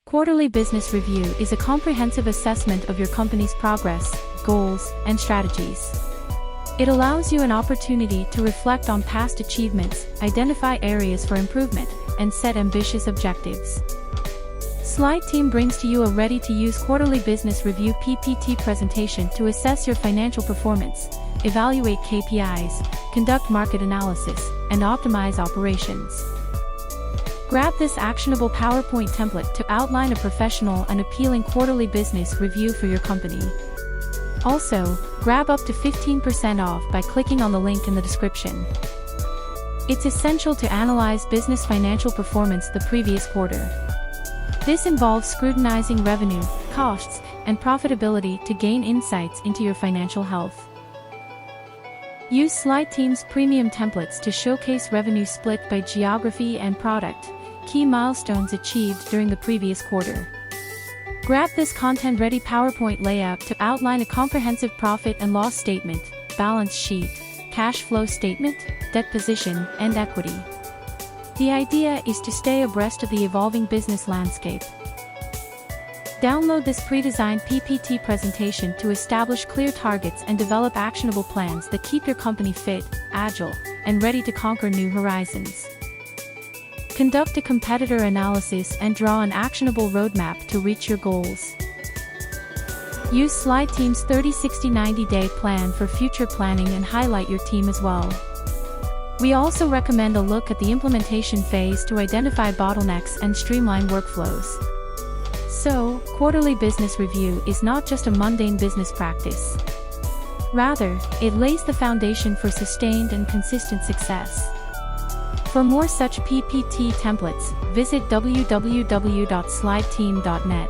Quarterly business review is a comprehensive assessment of your company's progress, goals, and strategies. It allows you an opportunity to reflect on past achievements, identify areas for improvement, and set ambitious objectives. SlideTeam brings to you a ready-to-use quarterly business review PPT presentation to assess your financial performance, evaluate KPIs, conduct market analysis, and optimize operations. Grab this actionable PowerPoint template to outline a professional and appealing quarterly business review for your company. Also, grab up to 15% off by clicking on the link in the description. It's essential to analyze business financial performance the previous quarter. This involves scrutinizing revenue, costs, and profitability to gain insights into your financial health. Use SlideTeam's premium templates to showcase revenue split by geography and product, key milestones achieved during the previous quarter. Grab this content-ready PowerPoint layout to outline a comprehensive profit and loss statement, balance sheet, cash flow statement, debt position, and equity. The idea is to stay abreast of the evolving business landscape. Download this pre-designed PPT presentation to establish clear targets and develop actionable plans that keep your company fit, agile, and ready to conquer new horizons. Conduct a competitor analysis and draw an actionable roadmap to reach your goals. Use SlideTeam's 30, 60, 90-day plan for future planning and highlight your team as well. We also recommend a look at the implementation phase to identify bottlenecks and streamline workflows. So, quarterly business review is not just a mundane business practice. Rather, it lays the foundation for sustained and consistent success. For more such PPT templates, visit www.slideteam.net.